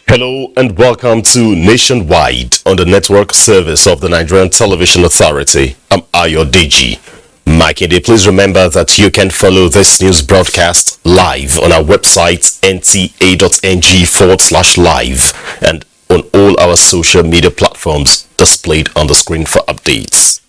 Hello and welcome to Nationwide on the network service of the Nigerian Television Authority. I'm Ayo Deji. Makinde, please remember that you can follow this news broadcast live on our website nta.ng/live and on all our social media platforms displayed on the screen for updates.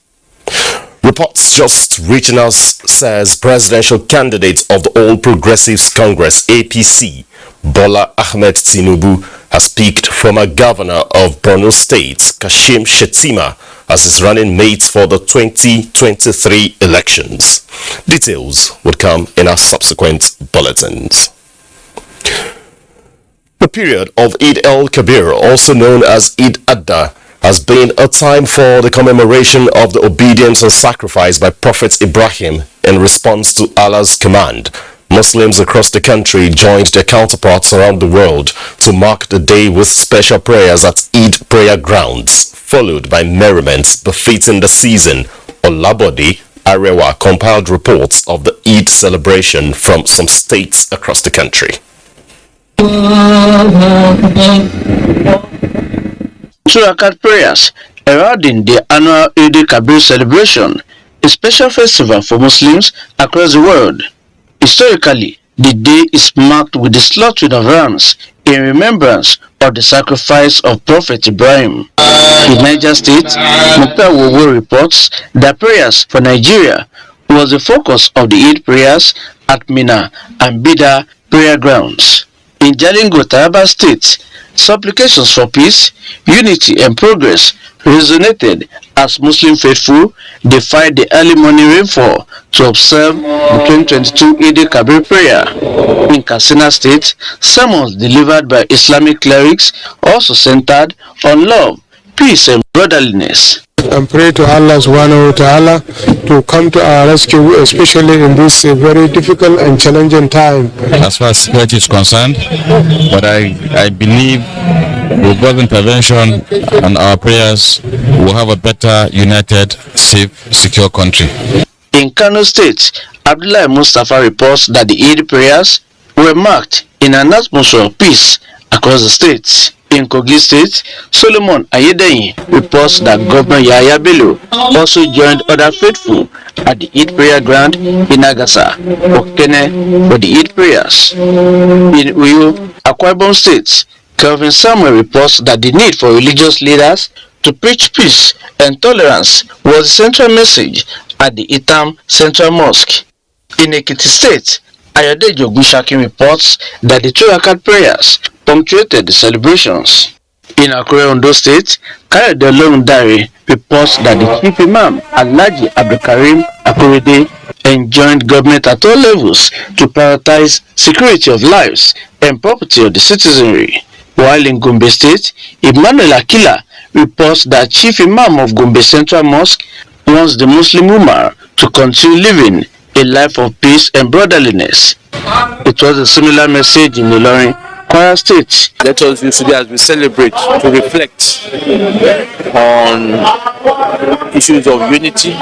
Reports just reaching us says presidential candidate of the All Progressives Congress APC, Bola Ahmed Tinubu, has picked former governor of Borno State, Kashim Shettima, as his running mate for the 2023 elections. Details would come in our subsequent bulletins. The period of Eid El Kabir, also known as Eid Adha, has been a time for the commemoration of the obedience and sacrifice by Prophet Ibrahim in response to Allah's command. Muslims across the country joined their counterparts around the world to mark the day with special prayers at Eid prayer grounds, followed by merriment befitting the season. Olabode Arewa compiled reports of the Eid celebration from some states across the country. Two rakat prayers heralding the annual Eid El Kabir celebration, a special festival for Muslims across the world. Historically, the day is marked with the slaughtering of rams in remembrance of the sacrifice of Prophet Ibrahim. In Niger State, Mokta reports that prayers for Nigeria was the focus of the Eid prayers at Mina and Bida prayer grounds. In Jalingo, Taraba State, supplications for peace, unity and progress resonated as Muslim faithful defied the early morning rainfall to observe the 2022 Eid El Kabir prayer. In Kaduna State, sermons delivered by Islamic clerics also centered on love, peace and brotherliness. And pray to Allah subhanahu wa ta'ala to come to our rescue, especially in this very difficult and challenging time. As far as security is concerned, but I believe with God's intervention and our prayers, we'll have a better, united, safe, secure country. In Kano State, Abdullah Mustafa reports that the Eid prayers were marked in an atmosphere of peace across the states. In Kogi State, Solomon Ayedeyin reports that Governor Yahya Bello also joined other faithful at the Eid prayer ground in Agasa, Okene, for the Eid prayers. In Uyo, Akwa Ibom State, Kelvin Samuel reports that the need for religious leaders to preach peace and tolerance was the central message at the Itam Central Mosque. In Ekiti State, Ayodeji Ogunshakin reports that the two rakat prayers punctuated the celebrations. In Akure, Ondo State, Kayode Olorundare reports that the chief imam, Alhaji Abdulkarim Akorede, enjoined government at all levels to prioritize security of lives and property of the citizenry. While in Gombe State, Emmanuel Akila reports that chief imam of Gombe Central Mosque wants the Muslim Ummah to continue living a life of peace and brotherliness. It was a similar message in Ilorin, Kwara State. Let us use today as we celebrate to reflect on issues of unity.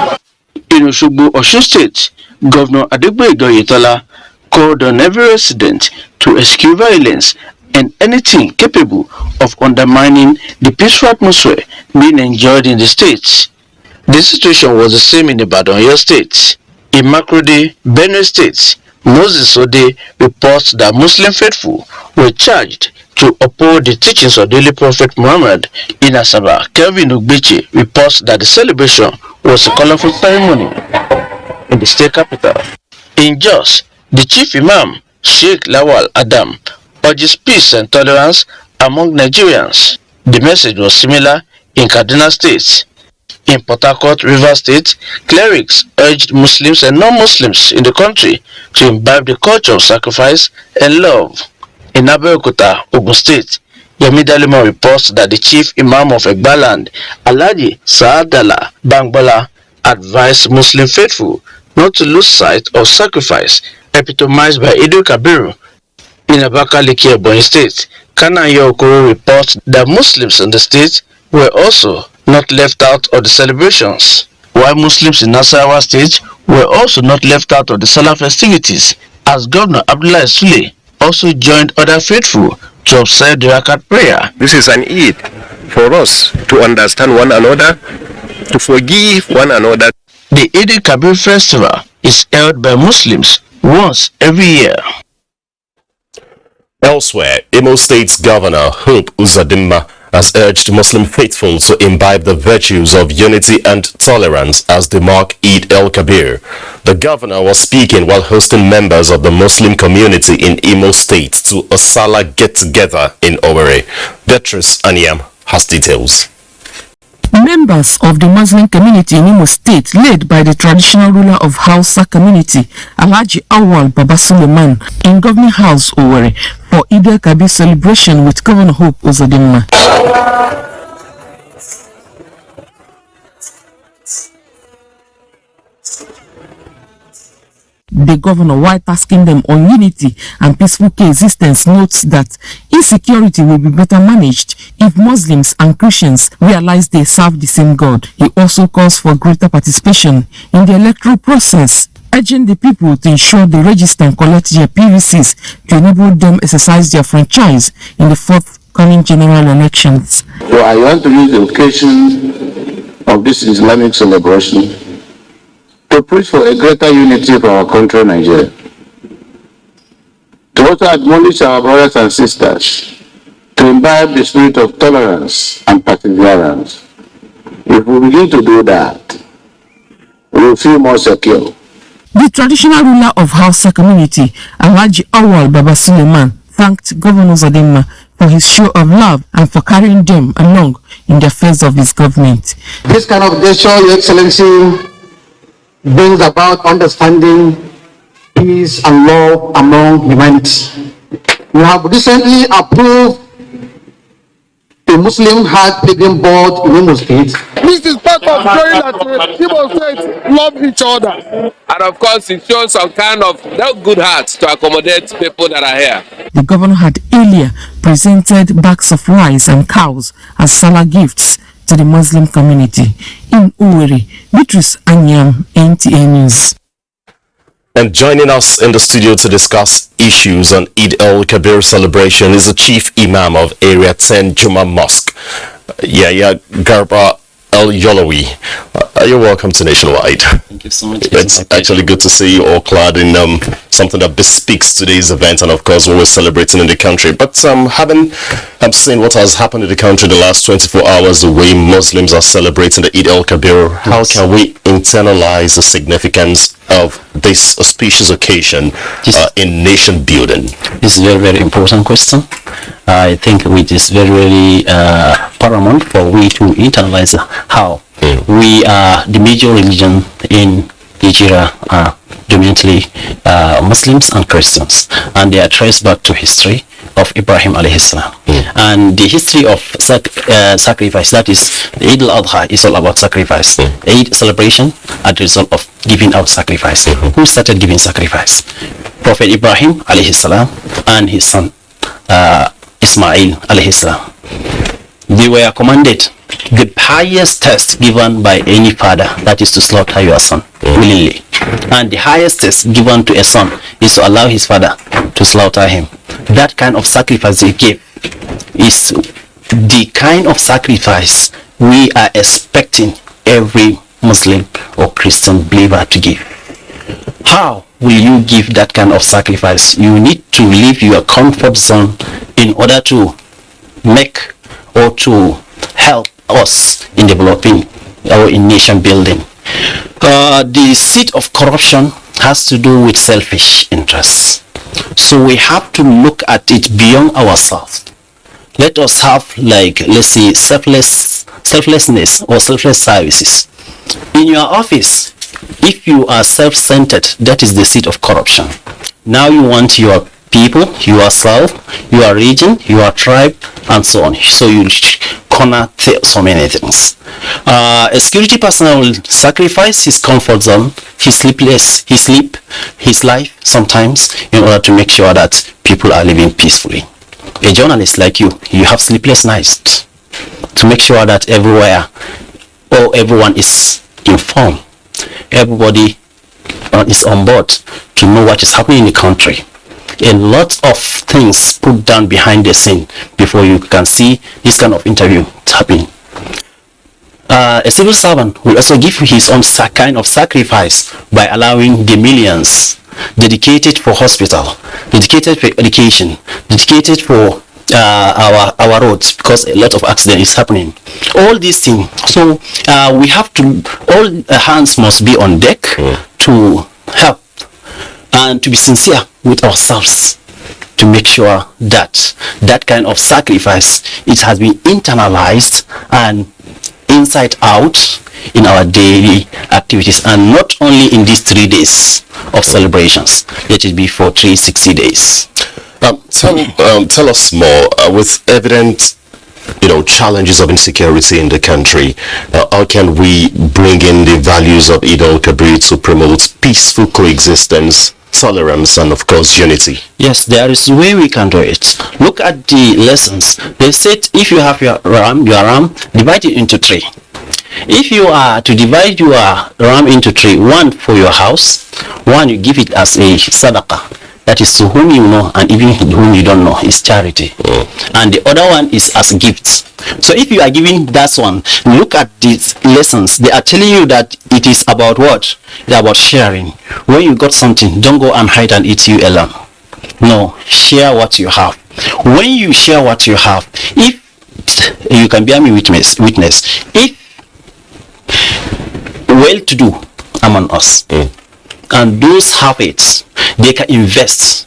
In Osogbo, Osun State, Governor Adegboyega Oyetola called on every resident to eschew violence and anything capable of undermining the peaceful atmosphere being enjoyed in the state. The situation was the same in Ibadan, Oyo State. In Makurdi, Benue State, Moses Ode reports that Muslim faithful were charged to uphold the teachings of the Holy Prophet Muhammad in Asaba. Kelvin Ugbechi reports that the celebration was a colorful ceremony in the state capital. In Jos, The chief imam, Sheikh Lawal Adam, urges peace and tolerance among Nigerians. The message was similar in Kaduna State. In Port Harcourt, Rivers State, clerics urged Muslims and non-Muslims in the country to imbibe the culture of sacrifice and love. In Abuja, Ogun State, Yomi Dalimo reports that the chief imam of Egbaland, Alhaji Saadala Bangbala, advised Muslim faithful not to lose sight of sacrifice, epitomized by Eid El Kabir. In Abakaliki, Ebonyi State, Kanayo Okoro reports that Muslims in the state were also not left out of the celebrations, while Muslims in Nasarawa State were also not left out of the Salah festivities, as Governor Abdullahi Sule also joined other faithful to observe the Rakat prayer. This is an Eid for us to understand one another, to forgive one another. The Eid El Kabir festival is held by Muslims once every year. Elsewhere, Imo State's Governor Hope Uzodinma has urged Muslim faithful to imbibe the virtues of unity and tolerance as they mark Eid El Kabir. The governor was speaking while hosting members of the Muslim community in Imo State to a Salah get-together in Owerri. Beatrice Anyam has details. Members of the Muslim community in Imo State, led by the traditional ruler of Hausa community, Alhaji Awal Baba Suleiman, in Government House, Owerri, for Eid El Kabir celebration with Governor Hope Uzodinma. The governor, while tasking them on unity and peaceful coexistence, notes that insecurity will be better managed if Muslims and Christians realize they serve the same God. He also calls for greater participation in the electoral process, urging the people to ensure they register and collect their PVCs to enable them exercise their franchise in the forthcoming general elections. So I want to use the occasion of this Islamic celebration to preach for a greater unity for our country, Nigeria. To also admonish our brothers and sisters to imbibe the spirit of tolerance and perseverance. If we begin to do that, we will feel more secure. The traditional ruler of Hausa community, Alhaji Awal Baba Suleiman, thanked Governor Uzodinma for his show of love and for carrying them along in the affairs of his government. This kind of gesture, Your Excellency, brings about understanding, peace and love among humanity. We have recently approved a Muslim Hajj pilgrim board in Imo State. This is part of showing that Imo State love each other. And of course, it shows some kind of good heart to accommodate people that are here. The governor had earlier presented bags of rice and cows as Salah gifts to the Muslim community. In Owerri, Beatrice Anyam, NTA News. And joining us in the studio to discuss issues on Eid El Kabir celebration is the Chief Imam of Area 10 Juma Mosque, Yaya Garba El Yolowi. You're welcome to Nationwide. Thank you so much. It's actually good to see you all clad in something that bespeaks today's event and of course what we're celebrating in the country. But having seen what has happened in the country the last 24 hours, the way Muslims are celebrating the Eid El Kabir, how can we internalize the significance of this auspicious occasion in nation building? This is a very, very important question. I think it is very, very paramount for we to internalize how we are the major religion in Nigeria are dominantly Muslims and Christians, and they are traced back to history of Ibrahim alayhi salam. And the history of sacrifice, that is the Eid al-Adha, is all about sacrifice. Eid celebration as a result of giving out sacrifice. Who started giving sacrifice? Prophet Ibrahim alayhi salam and his son Ismail alayhi salam. They were commanded the highest test given by any father, that is to slaughter your son willingly. And the highest test given to a son is to allow his father to slaughter him. That kind of sacrifice they gave is the kind of sacrifice we are expecting every Muslim or Christian believer to give. How will you give that kind of sacrifice? You need to leave your comfort zone in order to make or to help us in developing or in nation building. The seed of corruption has to do with selfish interests. So we have to look at it beyond ourselves. Let us have, like, let's say, selflessness or selfless services. In your office, if you are self-centered, that is the seat of corruption. Now you want your people, yourself, your region, your tribe, and so on. So you corner so many things. A security personnel will sacrifice his comfort zone, his life sometimes, in order to make sure that people are living peacefully. A journalist like you have sleepless nights to make sure that everyone is informed. Everybody is on board to know what is happening in the country. A lot of things put down behind the scene before you can see this kind of interview happening. A civil servant will also give his own kind of sacrifice by allowing the millions dedicated for hospital, dedicated for education, dedicated for our roads, because a lot of accident is happening. All these things. So we have to, all hands must be on deck to help and to be sincere with ourselves to make sure that that kind of sacrifice, it has been internalized and inside out in our daily activities, and not only in these 3 days of celebrations. Let it be for 360 days. Tell us more, with evident challenges of insecurity in the country. How can we bring in the values of Eid El Kabir to promote peaceful coexistence, tolerance, and of course unity? Yes, there is a way we can do it. Look at the lessons. They said if you have your ram, divide it into 3. If you are to divide your ram into 3, 1 for your house, 1 you give it as a sadaqah. That is to whom you know and even whom you don't know, is charity. And the other one is as gifts. So if you are giving that one, look at these lessons. They are telling you that it is about what? It's about sharing. When you got something, don't go and hide and eat you alone. No, share what you have. When you share what you have, if you can bear me witness, if well-to-do among us, and those have it, they can invest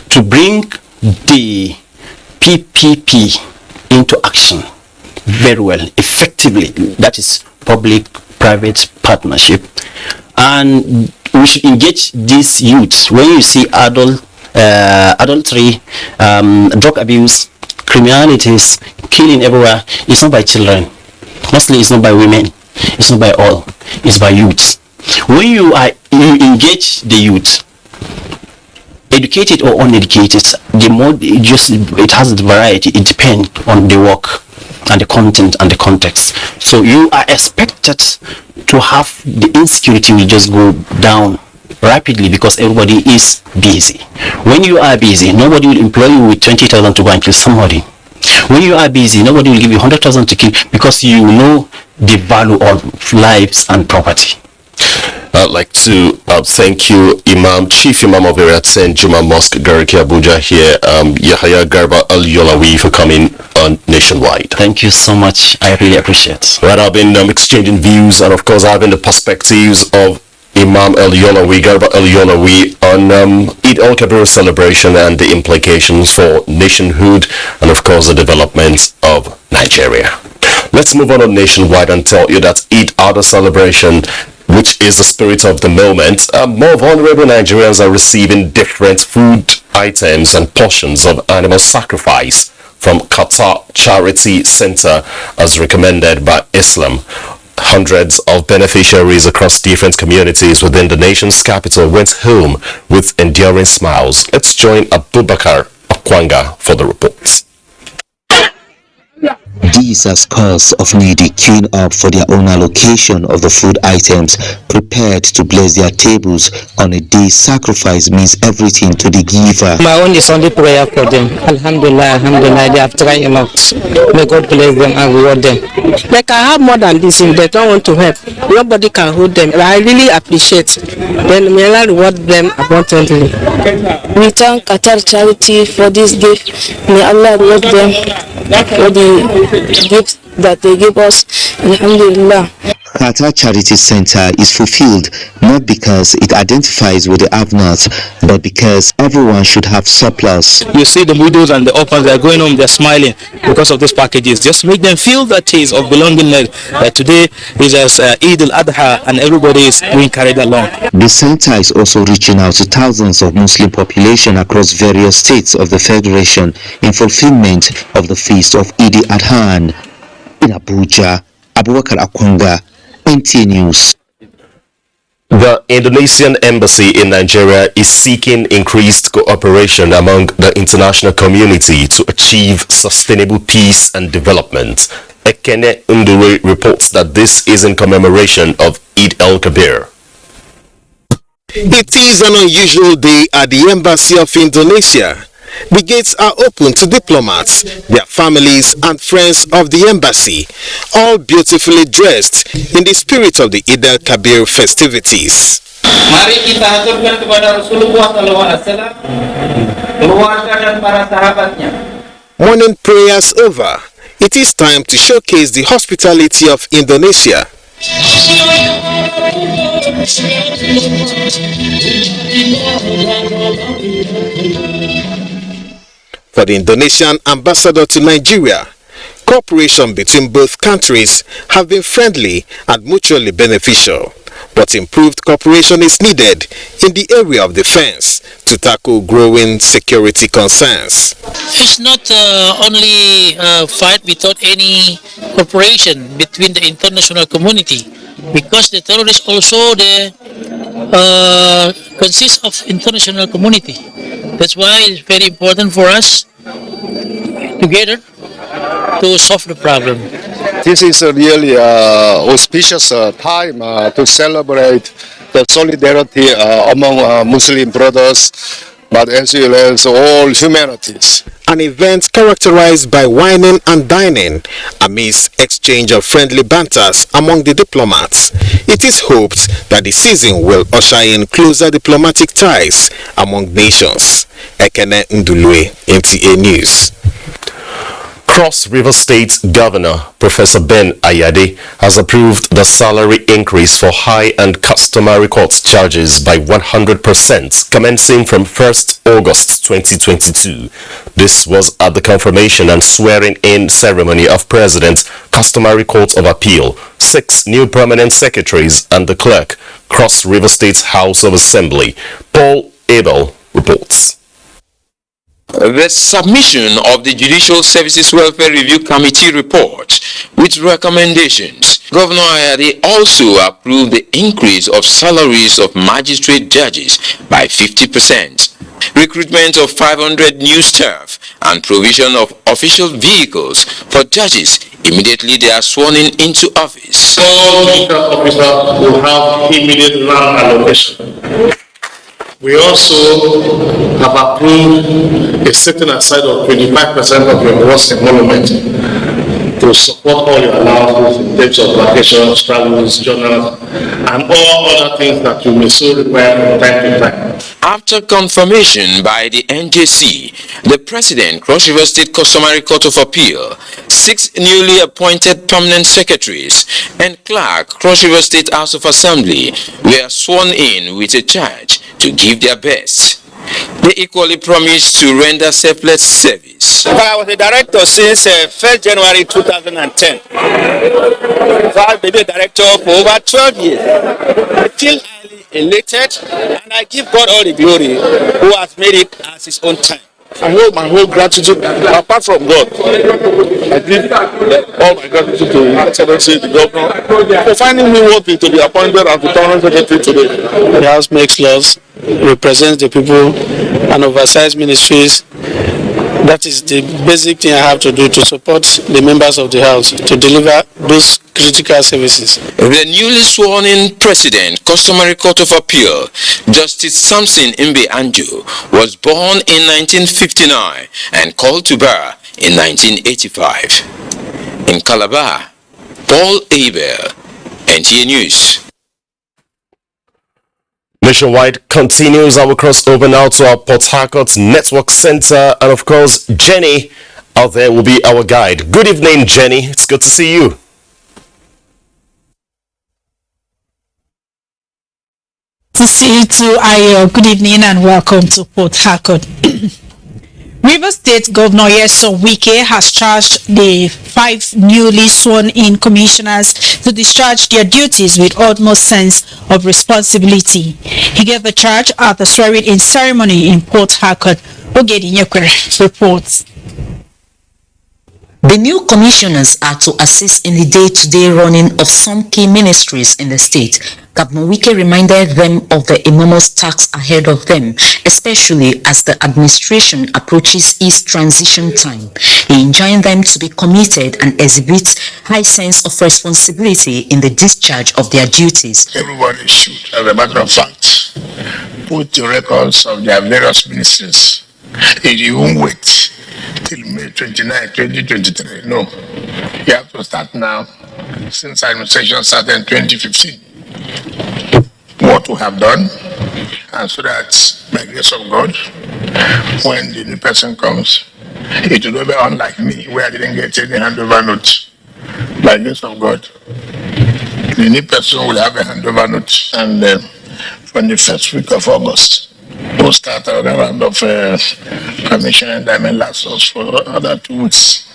to bring the PPP into action very well, effectively. That is public-private partnership. And we should engage these youths. When you see adultery, drug abuse, criminalities, killing everywhere, it's not by children. Mostly it's not by women. It's not by all. It's by youths. When you engage the youth, educated or uneducated, the more it has the variety. It depends on the work and the content and the context. So you are expected to have the insecurity will just go down rapidly because everybody is busy. When you are busy, nobody will employ you with 20,000 to go and kill somebody. When you are busy, nobody will give you 100,000 to kill because you know the value of lives and property. I'd like to thank you, Chief Imam of Emirate St. Juma Mosque, Gariki Abuja here, Yahya Garba Al-Yolawi, for coming on Nationwide. Thank you so much. I really appreciate it. Right, I've been exchanging views and of course having the perspectives of Imam Al-Yolawi, Garba Al-Yolawi, on Eid El Kabir celebration and the implications for nationhood and of course the development of Nigeria. Let's move on Nationwide and tell you that Eid Adha celebration, which is the spirit of the moment, more vulnerable Nigerians are receiving different food items and portions of animal sacrifice from Qatar Charity Center as recommended by Islam. Hundreds of beneficiaries across different communities within the nation's capital went home with enduring smiles. Let's join Abubakar Okwanga for the report. These are scores of needy queuing up for their own allocation of the food items prepared to bless their tables on a day sacrifice means everything to the giver. My only Sunday prayer for them. Alhamdulillah, alhamdulillah, they have tried a lot. May God bless them and reward them. They can have more than this if they don't want to help. Nobody can hold them. I really appreciate. Then may Allah reward them abundantly. We thank Qatar Charity for this gift. May Allah reward them for the gifts that they give us. Alhamdulillah. Qatar Charity Center is fulfilled not because it identifies with the have-nots, but because everyone should have surplus. You see the widows and the orphans, they are going home, they're smiling because of these packages. Just make them feel the taste of belongingness that today is as Eid El Adha and everybody is being carried along. The center is also reaching out to thousands of Muslim population across various states of the Federation in fulfillment of the feast of Eid Al Adha. In Abuja, Abubakar Akwanga, NTA News. The Indonesian embassy in Nigeria is seeking increased cooperation among the international community to achieve sustainable peace and development. Ekene Ndure reports that this is in commemoration of Eid El Kabir. It is an unusual day at the Embassy of Indonesia. The gates are open to diplomats, their families and friends of the embassy, all beautifully dressed in the spirit of the Eid El Kabir festivities. Mari kita haturkan kepada Rasulullah SAW, keluarga dan para sahabatnya. Morning prayers over, it is time to showcase the hospitality of Indonesia. For the Indonesian ambassador to Nigeria, cooperation between both countries have been friendly and mutually beneficial, but improved cooperation is needed in the area of defense to tackle growing security concerns. It's not only a fight without any cooperation between the international community, because the terrorists also consist of international community. That's why it's very important for us together to solve the problem. This is a really auspicious time to celebrate the solidarity among Muslim brothers, but as well as all humanities. An event characterized by wining and dining amidst exchange of friendly banters among the diplomats. It is hoped that the season will usher in closer diplomatic ties among nations. Ekene Ndulue, NTA News. Cross River State Governor Professor Ben Ayade has approved the salary increase for high and customary court charges by 100% commencing from 1st August 2022. This was at the confirmation and swearing-in ceremony of President, Customary Court of Appeal, 6 new permanent secretaries and the clerk, Cross River State House of Assembly. Paul Abel reports. The submission of the Judicial Services Welfare Review Committee report with recommendations. Governor Ayade also approved the increase of salaries of magistrate judges by 50%, recruitment of 500 new staff, and provision of official vehicles for judges immediately they are sworn into office. All judicial officers will have immediate land allocation. We also have approved a setting aside of 25% of your gross emolument to support all your allowances in terms of vacations, travels, journals, and all other things that you may so require from time to time. After confirmation by the NJC, the President, Cross River State Customary Court of Appeal, 6 newly appointed permanent secretaries, and clerk, Cross River State House of Assembly were sworn in with a charge to give their best. They equally promised to render selfless service. I was a director since 1st January 2010. So I've been a director for over 12 years. I feel highly elated, and I give God all the glory who has made it as his own time. I hold my whole gratitude, apart from God. I give all my gratitude to His Excellency, the Governor, for finding me worthy to be appointed as the Permanent Secretary today. The House makes laws, represents the people, and oversights ministries. That is the basic thing I have to do to support the members of the House to deliver those critical services. The newly sworn-in President, Customary Court of Appeal, Justice Samson Mbe Anjo, was born in 1959 and called to bar in 1985. In Calabar, Paul Abel, NTA News. Nationwide continues our crossover now to our Port Harcourt Network Center, and of course Jenny out there will be our guide. Good evening, Jenny. It's good to see you. To see you too, Ayo. Good evening and welcome to Port Harcourt. Rivers State Governor Nyesom Wike has charged the 5 newly sworn-in commissioners to discharge their duties with utmost sense of responsibility. He gave the charge at the swearing-in ceremony in Port Harcourt. Ogedi Nyekwere reports. The new commissioners are to assist in the day-to-day running of some key ministries in the state. Governor Wike reminded them of the enormous task ahead of them, especially as the administration approaches its transition time. He enjoined them to be committed and exhibit high sense of responsibility in the discharge of their duties. Everybody should, as a matter of fact, put the records of their various ministries. You won't wait till May 29, 2023. No. You have to start now, since administration started in 2015. What we have done, and so that by the grace of God, when the new person comes, it will be unlike me, where I didn't get any handover note. By the grace of God, the new person will have a handover note, and from the first week of August, we'll start a round of commission and diamond lassos for other 2 weeks.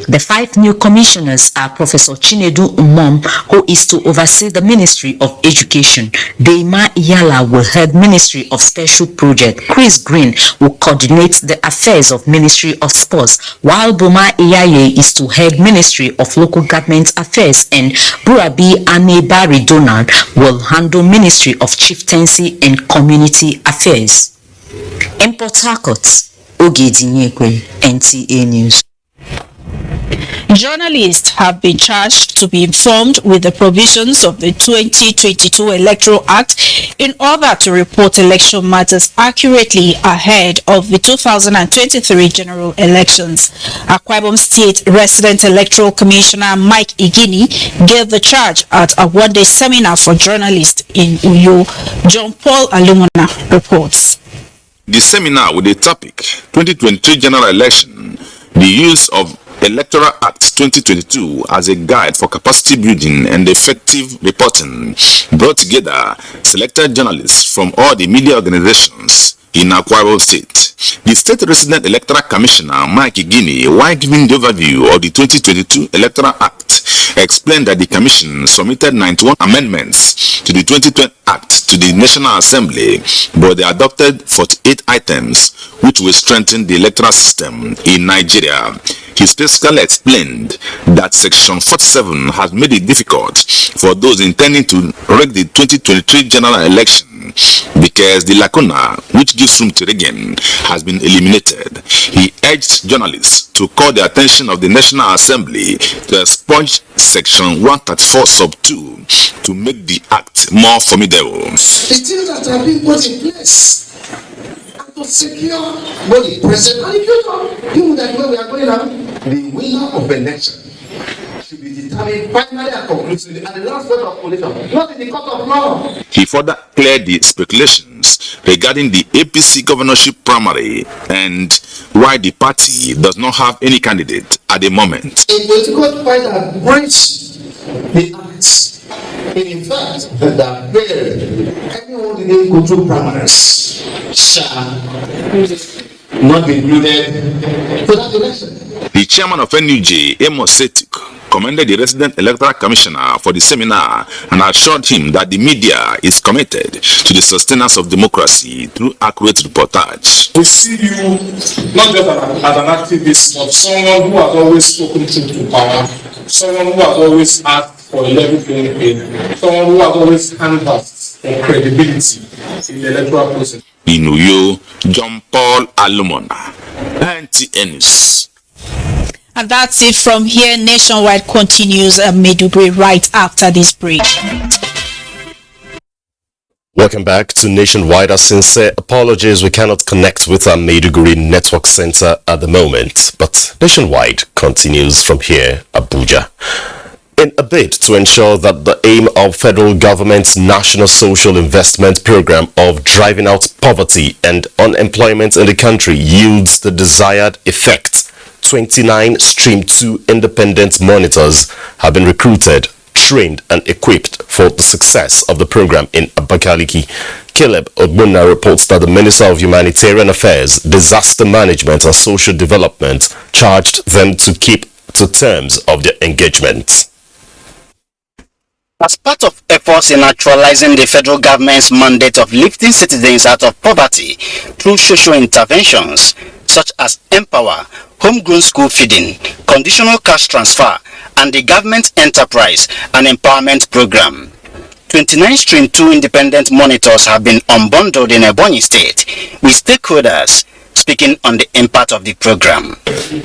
The 5 new commissioners are Professor Chinedu Umom, who is to oversee the Ministry of Education. Deima Iyala will head Ministry of Special Project. Chris Green will coordinate the affairs of Ministry of Sports, while Boma Iyaye is to head Ministry of Local Government Affairs, and Burabi Anebari Donald will handle Ministry of Chieftaincy and Community Affairs. In Port Harcourt, Ogedi Nyekwe, NTA News. Journalists have been charged to be informed with the provisions of the 2022 Electoral Act in order to report election matters accurately ahead of the 2023 general elections. Akwa Ibom State Resident Electoral Commissioner Mike Igini gave the charge at a one-day seminar for journalists in Uyo. John Paul Alumina reports. The seminar with the topic 2023 general election, the use of Electoral Act 2022 as a guide for capacity building and effective reporting, brought together selected journalists from all the media organizations in Akwa Ibom State. The State Resident Electoral Commissioner Mike Igini, while giving the overview of the 2022 Electoral Act, explained that the Commission submitted 91 amendments to the 2020 Act to the National Assembly, but they adopted 48 items which will strengthen the electoral system in Nigeria. He specifically explained that Section 47 has made it difficult for those intending to rig the 2023 general election because the lacuna which gives room to rigging has been eliminated. He urged journalists to call the attention of the National Assembly to expunge Section 134 sub 2 to make the act more formidable. The things that have been put in place to secure both the present and the future. Even that way we are going now, the winner of the election should be determined finally and conclusively at the last word of coalition, not in the court of law. He further cleared the speculations regarding the APC governorship primary and why the party does not have any candidate at the moment. A political party that breached the acts, in fact, that failed, anyone who didn't go through primaries shall not be included for that election. The chairman of NUJ, Imo State, commended the resident electoral commissioner for the seminar and assured him that the media is committed to the sustenance of democracy through accurate reportage. We see you not just as an activist, but someone who has always spoken to power, someone who has always asked for a level playing field, someone who has always canvassed for credibility in the electoral process. In Uyo, John Paul Alumona, NTA News. And that's it from here. Nationwide continues Maiduguri right after this break. Welcome back to Nationwide. Our sincere apologies, we cannot connect with our Maiduguri Network Center at the moment, but Nationwide continues from here, Abuja. In a bid to ensure that the aim of federal government's National Social Investment Program of driving out poverty and unemployment in the country yields the desired effect, 29 Stream 2 independent monitors have been recruited, trained and equipped for the success of the program in Abakaliki. Caleb Ogbonna reports that the Minister of Humanitarian Affairs, Disaster Management and Social Development charged them to keep to terms of their engagement. As part of efforts in actualizing the federal government's mandate of lifting citizens out of poverty through social interventions such as Empower, homegrown school feeding, conditional cash transfer, and the government enterprise and empowerment program, 29 Stream 2 independent monitors have been unbundled in Ebonyi State, with stakeholders speaking on the impact of the program.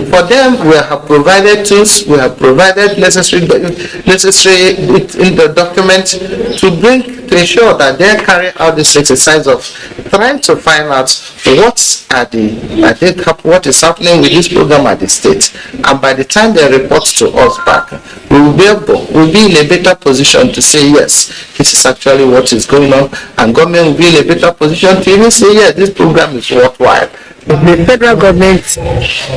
For them, we have provided tools, we have provided necessary in the document to ensure that they carry out this exercise of trying to find out what is happening with this program at the state, and by the time they report to us back, we'll be in a better position to say yes, this is actually what is going on, and government will be in a better position to even say yes, this program is worthwhile. The federal government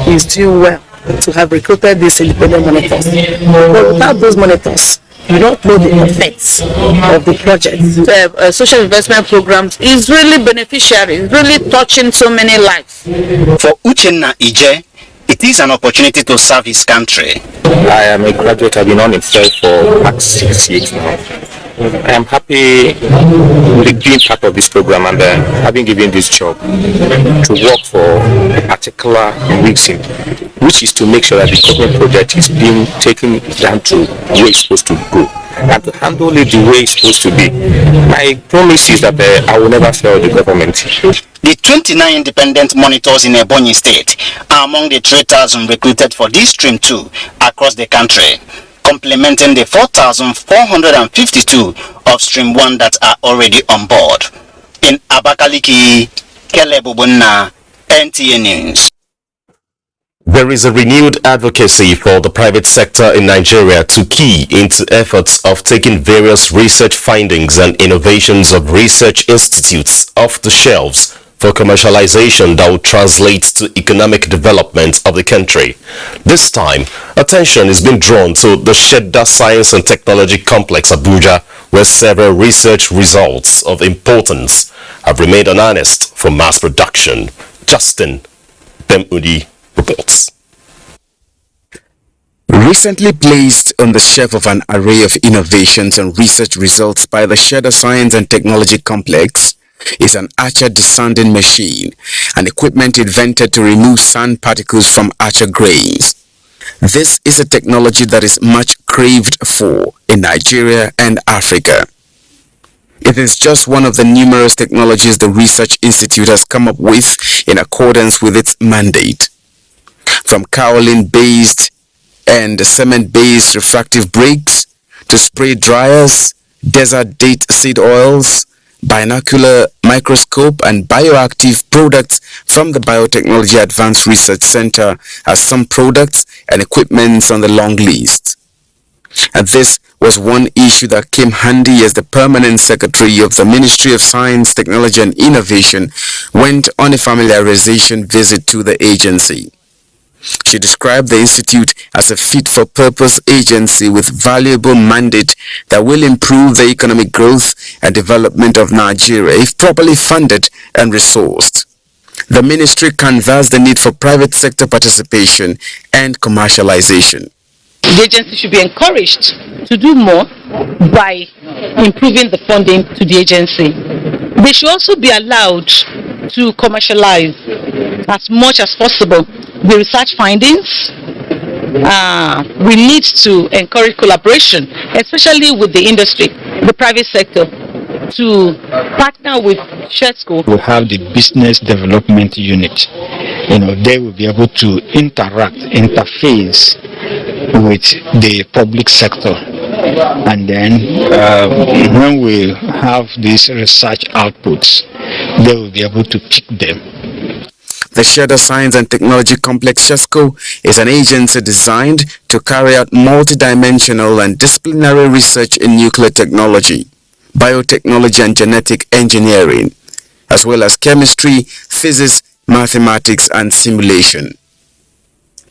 is doing well to have recruited these independent monitors. But without those monitors, you don't know the effects of the project. The social investment programs is really beneficiary, it's really touching so many lives. For Uchenna Ije, it is an opportunity to serve his country. I am a graduate. I've been unemployed for past 6 years now. I am happy with being part of this program and having given this job to work for a particular reason, which is to make sure that the government project is being taken down to where it's supposed to go and to handle it the way it's supposed to be. My promise is that I will never fail the government. The 29 independent monitors in Ebonyi State are among the 3,000 recruited for this Stream 2 across the country, complementing the 4,452 of Stream 1 that are already on board. In Abakaliki, Caleb Ogbonna, NTA News. There is a renewed advocacy for the private sector in Nigeria to key into efforts of taking various research findings and innovations of research institutes off the shelves for commercialization that will translate to economic development of the country. This time, attention is being drawn to the Judicial Science and Technology Complex Abuja, where several research results of importance have remained unharnessed for mass production. Justin Bemudi reports. Recently placed on the shelf of an array of innovations and research results by the Judicial Science and Technology Complex is an archer desanding machine, an equipment invented to remove sand particles from archer grains. This is a technology that is much craved for in Nigeria and Africa. It is just one of the numerous technologies the Research Institute has come up with in accordance with its mandate. From kaolin-based and cement-based refractive brakes to spray dryers, desert date seed oils, binocular microscope and bioactive products from the Biotechnology Advanced Research Center are some products and equipment on the long list. And this was one issue that came handy as the permanent secretary of the Ministry of Science, Technology and Innovation went on a familiarization visit to the agency. She described the institute as a fit-for-purpose agency with valuable mandate that will improve the economic growth and development of Nigeria if properly funded and resourced. The ministry canvassed the need for private sector participation and commercialization. The agency should be encouraged to do more by improving the funding to the agency. They should also be allowed to commercialize as much as possible the research findings. We need to encourage collaboration, especially with the industry, the private sector, to partner with SHETSCO. We have the business development unit. They will be able to interface with the public sector, and then when we have these research outputs, they will be able to pick them. The Judicial Science and Technology Complex SHETSCO is an agency designed to carry out multidimensional and disciplinary research in nuclear technology, biotechnology and genetic engineering, as well as chemistry, physics, mathematics and simulation.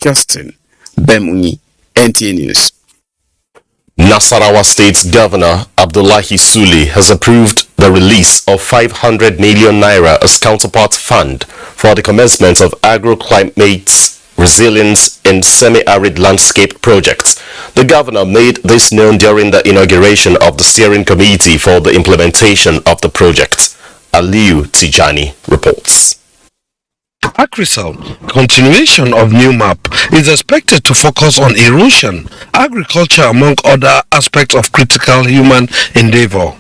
Justin Bemunyi, NTA News. Nasarawa State's Governor Abdullahi Sule has approved the release of 500 million naira as counterpart fund for the commencement of agroclimate resilience in semi-arid landscape projects. The governor made this known during the inauguration of the steering committee for the implementation of the project. Aliu Tijani reports. AgriSal, continuation of new map, is expected to focus on erosion, agriculture among other aspects of critical human endeavor.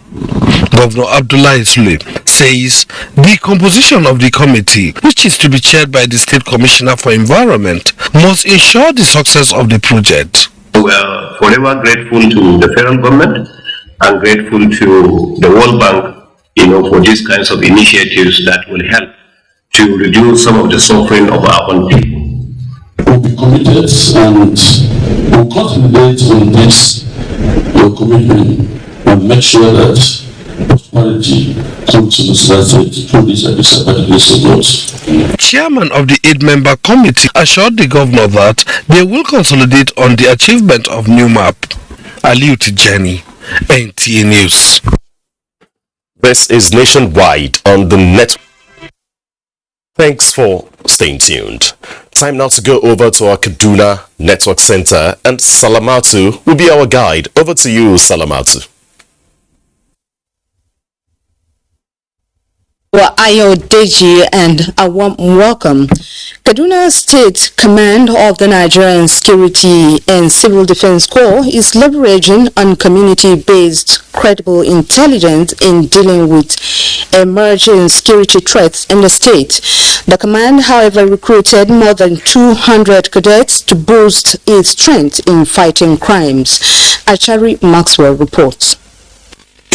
Governor Abdullahi Sule says the composition of the committee, which is to be chaired by the State Commissioner for Environment, must ensure the success of the project. We are forever grateful to the federal government and grateful to the World Bank, for these kinds of initiatives that will help to reduce some of the suffering of our own people. We'll be committed and we'll concentrate on this, your commitment, and make sure that prosperity comes to the society through this advocacy support. Chairman of the 8-member committee assured the governor that they will consolidate on the achievement of new map. Aliu Tijani, NTA News. This is Nationwide on the net. Thanks for staying tuned. Time now to go over to our Kaduna Network Center, and Salamatu will be our guide. Over to you, Salamatu. Ayo Deji, and a warm welcome. Kaduna State Command of the Nigerian Security and Civil Defense Corps is leveraging on community-based credible intelligence in dealing with emerging security threats in the state. The command, however, recruited more than 200 cadets to boost its strength in fighting crimes. Achari Maxwell reports.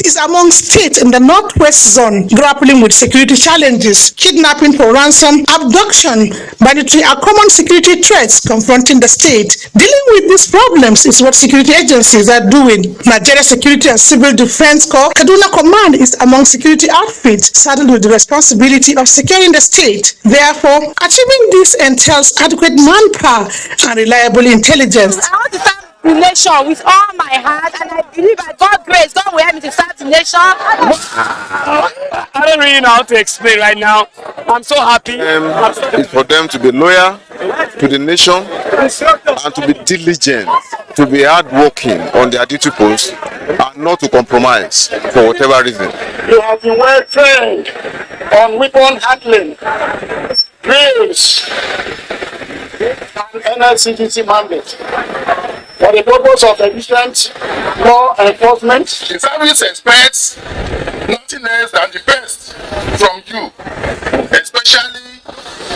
Is among states in the northwest zone grappling with security challenges. Kidnapping for ransom, abduction, banditry are common security threats confronting the state. Dealing with these problems is what security agencies are doing. Nigeria Security and Civil Defense Corps Kaduna Command is among security outfits saddled with the responsibility of securing the state. Therefore, achieving this entails adequate manpower and reliable intelligence. The nation with all my heart, and I believe by God's grace, God will help me to start the nation. I don't really know how to explain right now. I'm so happy. It's for them to be loyal to the nation and to be diligent, to be hardworking on their duty post, and not to compromise for whatever reason. You have been well trained on weapon handling, drills, and NLCDC mandate. For the purpose of efficient law enforcement, the service expects nothing less than the best from you, especially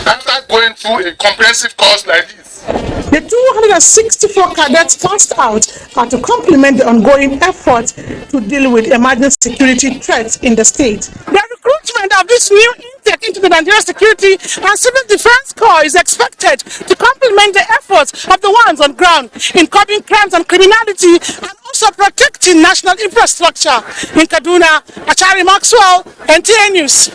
after going through a comprehensive course like this. The 264 cadets passed out are to complement the ongoing effort to deal with emerging security threats in the state. The recruitment of this new intake into the Nigerian Security and Civil Defense Corps is expected to complement the efforts of the ones on ground in curbing crimes and criminality and also protecting national infrastructure. In Kaduna, Achari Maxwell, NTA News.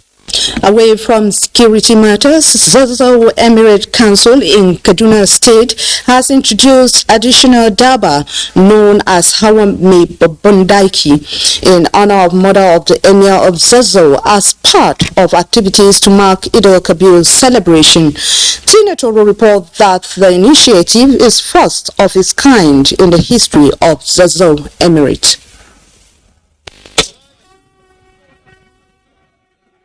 Away from security matters, Zazzau Emirate Council in Kaduna State has introduced additional daba known as Hawame Bondaiki in honor of mother of the Emir of Zazzau as part of activities to mark Eid El Kabir celebration. Tina Toro reports that the initiative is first of its kind in the history of Zazzau Emirate.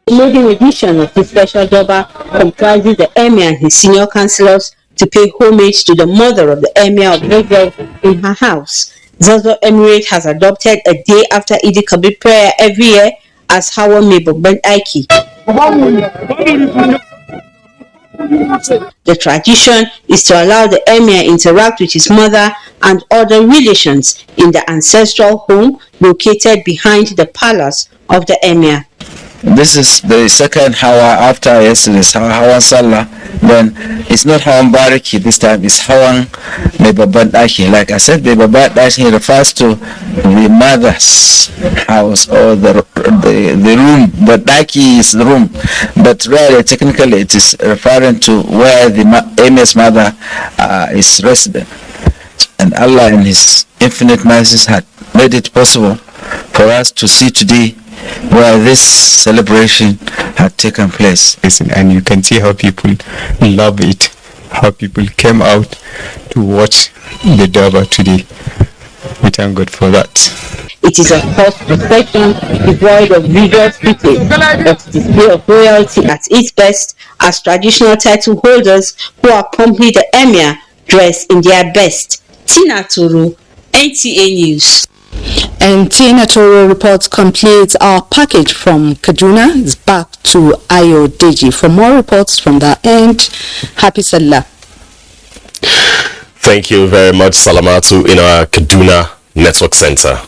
The maiden edition of the special Doba comprises the Emir and his senior councillors to pay homage to the mother of the Emir of Zazzau in her house. Zazzau Emirate has adopted a day after Eid El Kabir prayer every year as Hawame Bondaiki. The tradition is to allow the Emir interact with his mother and other relations in the ancestral home located behind the palace of the Emir. This is the second Hawa after yesterday's Hawan Salah. Then it's not Hawan Bariki this time, it's Hawan Bebabadaki. Like I said, Bebabadaki refers to the mother's house or the room, but Daki is the room. But really, technically, it is referring to where the Emir's mother is resident. And Allah in His infinite mercies had made it possible for us to see today where this celebration had taken place. And you can see how people love it, how people came out to watch the Durbar today. We thank God for that. It is a horse procession devoid of visual footage, but display of royalty at its best as traditional title holders who accompany the Emir dress in their best. Tina Turu, NTA News. And Tina Toro reports complete our package from Kaduna. It's back to Ayo Deji. For more reports from that end, happy Salah. Thank you very much, Salamatu, in our Kaduna Network Center.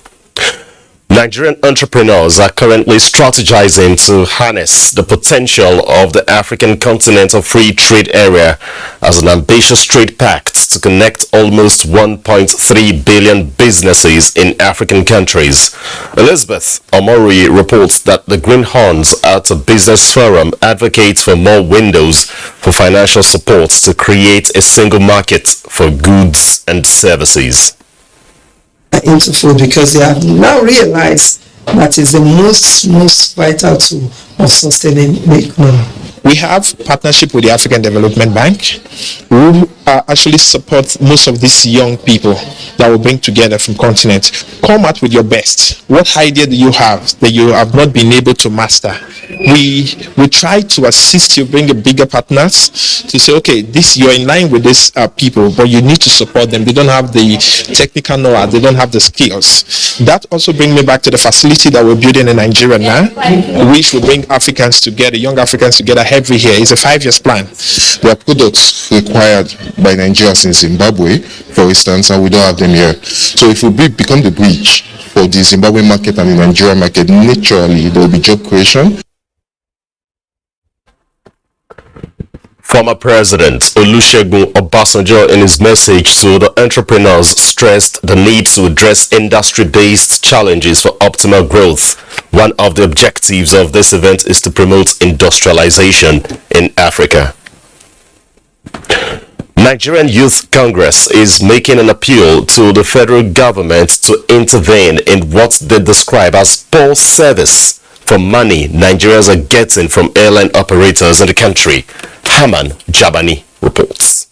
Nigerian entrepreneurs are currently strategizing to harness the potential of the African Continental Free Trade Area as an ambitious trade pact to connect almost 1.3 billion businesses in African countries. Elizabeth Omori reports that the Greenhorns at a business forum advocates for more windows for financial support to create a single market for goods and services. Into food, because they have now realized that is the most vital tool of sustaining the economy. We have partnership with the African Development Bank, who actually support most of these young people that will bring together from continent. Come out with your best. What idea do you have that you have not been able to master? We try to assist you, bring a bigger partners to say, okay, this you're in line with these people, but you need to support them. They don't have the technical know-how, they don't have the skills. That also brings me back to the facility that we're building in Nigeria now, which will bring Africans together, young Africans together every year. It's a 5-year plan. There are products required by Nigerians in Zimbabwe, for instance, and we don't have them here. So if we become the bridge for the Zimbabwe market and the Nigerian market, naturally there will be job creation. Former President Olusegun Obasanjo, in his message to the entrepreneurs, stressed the need to address industry-based challenges for optimal growth. One of the objectives of this event is to promote industrialization in Africa. Nigerian Youth Congress is making an appeal to the federal government to intervene in what they describe as poor service for money Nigerians are getting from airline operators in the country. Haman Jabani reports.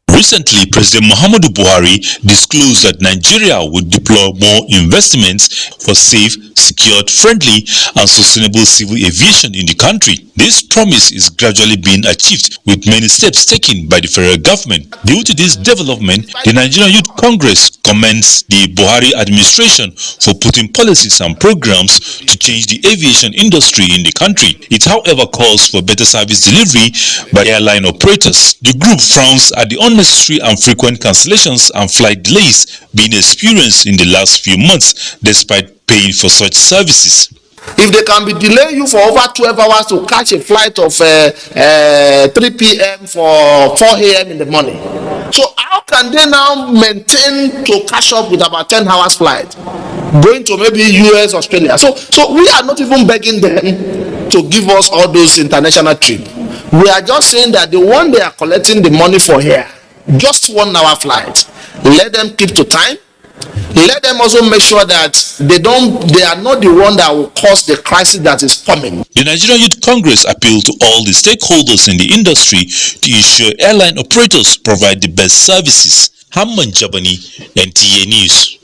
Recently, President Muhammadu Buhari disclosed that Nigeria would deploy more investments for safe, secured, friendly, and sustainable civil aviation in the country. This promise is gradually being achieved with many steps taken by the federal government. Due to this development, the Nigerian Youth Congress commends the Buhari administration for putting policies and programs to change the aviation industry in the country. It, however, calls for better service delivery by airline operators. The group frowns at the unnecessary and frequent cancellations and flight delays being experienced in the last few months, despite paying for such services. If they can be delaying you for over 12 hours to catch a flight of 3 p.m. for 4 a.m. in the morning, so how can they now maintain to catch up with about 10 hours flight going to maybe US, Australia? So we are not even begging them to give us all those international trips. We are just saying that the one they are collecting the money for here, just 1 hour flight, let them keep to time. Let them also make sure that they are not the one that will cause the crisis that is coming. The Nigerian Youth Congress appealed to all the stakeholders in the industry to ensure airline operators provide the best services. Hamman Jabani, NTA News.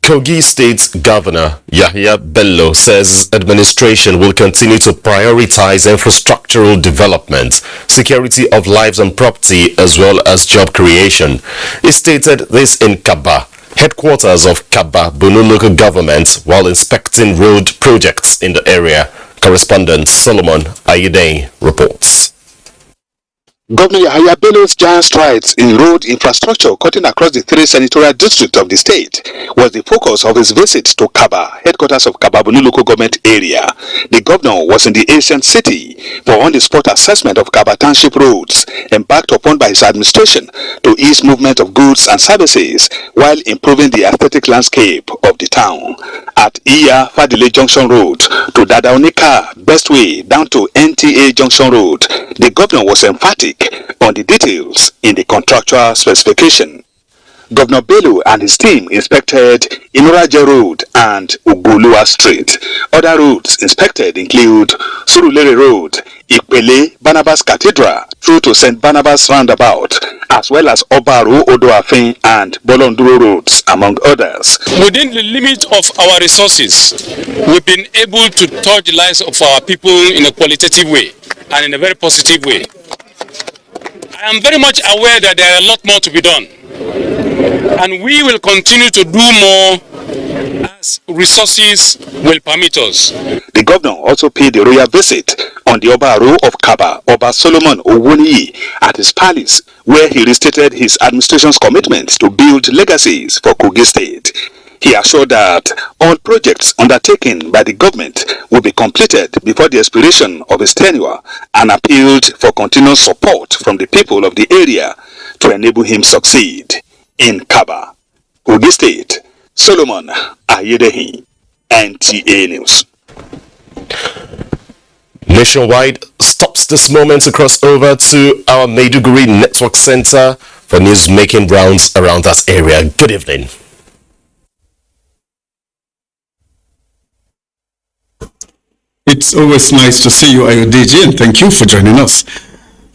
Kogi State Governor Yahya Bello says administration will continue to prioritize infrastructural development, security of lives and property, as well as job creation. He stated this in Kaba, headquarters of Kaba Bunu local government, while inspecting road projects in the area. Correspondent Solomon Ayedei reports. Governor Yahaya Bello's giant strides in road infrastructure cutting across the 3 senatorial districts of the state was the focus of his visit to Kaba, headquarters of Kababunu local government area. The governor was in the ancient city for on-the-spot assessment of Kaba Township roads, embarked upon by his administration to ease movement of goods and services while improving the aesthetic landscape of the town. At Iya Fadile Junction Road to Dadaonika Bestway down to NTA Junction Road, the governor was emphatic on the details in the contractual specification. Governor Bello and his team inspected Inoraje Road and Ugulua Street. Other roads inspected include Surulere Road, Ipele, Barnabas Cathedral through to St. Barnabas Roundabout, as well as Obaru, Odoafin and Bolonduro roads, among others. Within the limit of our resources, we've been able to touch the lives of our people in a qualitative way and in a very positive way. I am very much aware that there are a lot more to be done, and we will continue to do more as resources will permit us. The governor also paid a royal visit on the Obaru of Kaba, Oba Solomon Owoniyi, at his palace, where he restated his administration's commitment to build legacies for Kogi State. He assured that all projects undertaken by the government will be completed before the expiration of his tenure and appealed for continuous support from the people of the area to enable him succeed. In Kaba, Kogi State, Solomon Ayedehi, NTA News. Nationwide stops this moment to cross over to our Maiduguri Network Center for news making rounds around that area. Good evening. It's always nice to see you, Ayodeji, and thank you for joining us.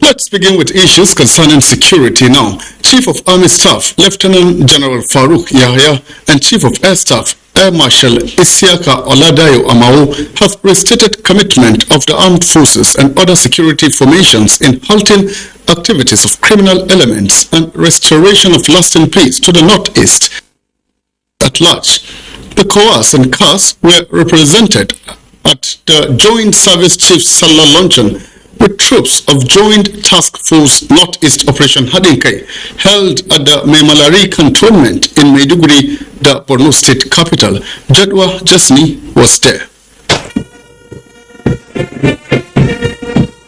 Let's begin with issues concerning security now. Chief of Army Staff, Lieutenant General Farouk Yahya, and Chief of Air Staff, Air Marshal Isiaka Oladayo Amao, have restated commitment of the armed forces and other security formations in halting activities of criminal elements and restoration of lasting peace to the northeast at large. The COAS and CAS were represented at the Joint Service Chiefs Salah luncheon with troops of Joint Task Force Northeast Operation Hadinkai held at the Memalari Cantonment in Maiduguri, the Borno State capital. Jadwa Jasni was there.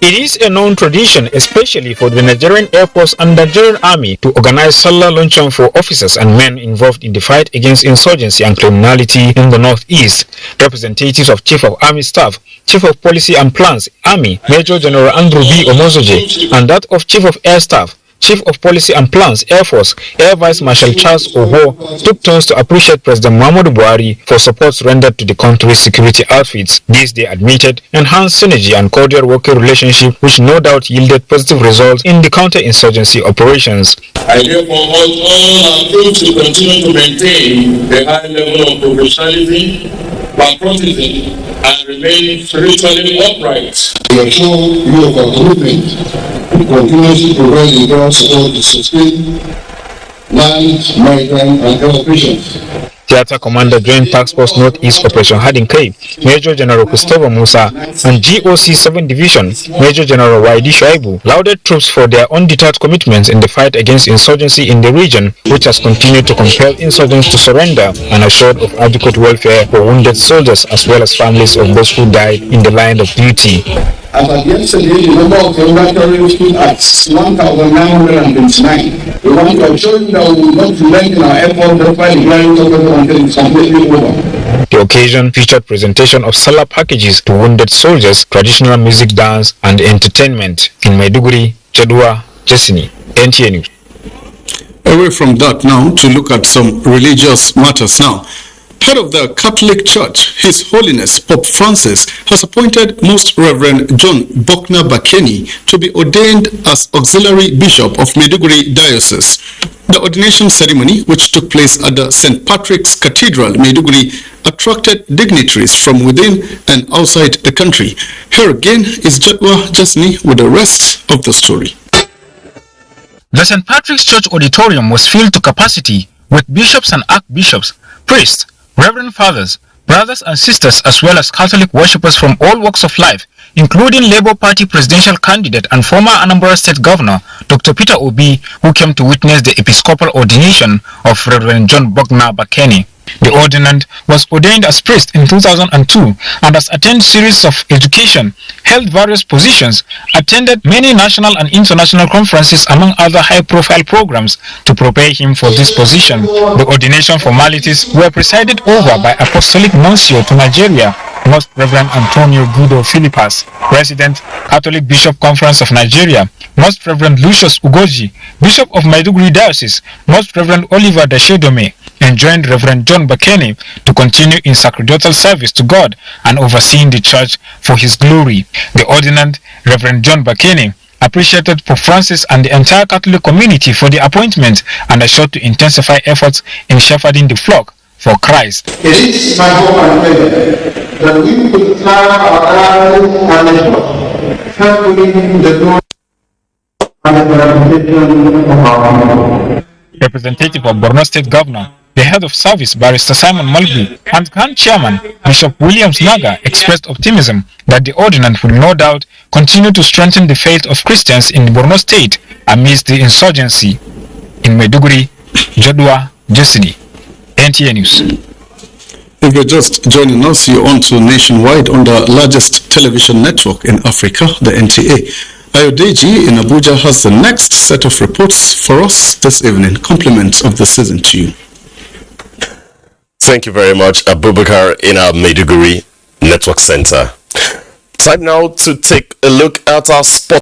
It is a known tradition, especially for the Nigerian Air Force and Nigerian Army, to organize Salah luncheon for officers and men involved in the fight against insurgency and criminality in the Northeast. Representatives of Chief of Army Staff, Chief of Policy and Plans, Army, Major General Andrew B. Omozoje, and that of Chief of Air Staff, Chief of Policy and Plans, Air Force, Air Vice Marshal Charles Owo, took turns to appreciate President Muhammadu Buhari for support rendered to the country's security outfits. This, they admitted, enhanced synergy and cordial working relationship, which no doubt yielded positive results in the counter-insurgency operations. I therefore urge all our troops to continue to maintain the high level of professionalism, patriotism, and remain spiritually upright. We assure you of our commitment to continuously provide the ground support to sustain land, maritime, and air operations. Theater Commander Joint Task Force Northeast Operation Hadinkai, Major General Christopher Musa, and GOC 7 Division, Major General Waidi Shoaibu, lauded troops for their undeterred commitments in the fight against insurgency in the region, which has continued to compel insurgents to surrender, and assured of adequate welfare for wounded soldiers as well as families of those who died in the line of duty. As at yesterday, the number of regulatory stood at 1,929. We want to assure you that we will not relent in our effort to fight the ground until it's completely over. The occasion featured presentation of Salah packages to wounded soldiers, traditional music, dance, and entertainment. In Maiduguri, Chadua, Jesini, NTA News. Away from that now, to look at some religious matters now. Head of the Catholic Church, His Holiness Pope Francis, has appointed Most Reverend John Bokna Bakeni to be ordained as Auxiliary Bishop of Maiduguri Diocese. The ordination ceremony, which took place at the St. Patrick's Cathedral, Maiduguri, attracted dignitaries from within and outside the country. Here again is Jadwa Jasni with the rest of the story. The St. Patrick's Church Auditorium was filled to capacity with bishops and archbishops, priests, Reverend Fathers, brothers and sisters, as well as Catholic worshippers from all walks of life, including Labour Party presidential candidate and former Anambra State Governor Dr. Peter Obi, who came to witness the episcopal ordination of Reverend John Bogna Bakeni. The ordinand was ordained as priest in 2002 and has attended series of education, held various positions, attended many national and international conferences among other high-profile programs to prepare him for this position. The ordination formalities were presided over by Apostolic Nuncio to Nigeria, Most Reverend Antonio Guido Philippas, President, Catholic Bishop Conference of Nigeria, Most Reverend Lucius Ugoji, Bishop of Maiduguri Diocese, Most Reverend Oliver Dashedome, and joined Reverend John Bakeni to continue in sacerdotal service to God and overseeing the church for his glory. The ordinand, Reverend John Bakeni, appreciated Pope Francis and the entire Catholic community for the appointment and assured to intensify efforts in shepherding the flock for Christ. It is my hope and prayer that we will serve our country and the church, helping the glory and the reputation of our people. Representative of Borno State Governor, the head of service, Barrister Simon Malgui, and Grand Chairman, Bishop Williams Naga, expressed optimism that the ordinance will no doubt continue to strengthen the faith of Christians in Borno State amidst the insurgency. In Maiduguri, Jodua Jesidi, NTA News. If you're just joining us, you're on to Nationwide on the largest television network in Africa, the NTA. Ayodeji in Abuja has the next set of reports for us this evening. Compliments of the season to you. Thank you very much, Abubakar, in our Maiduguri Network Center. Time now to take a look at our sport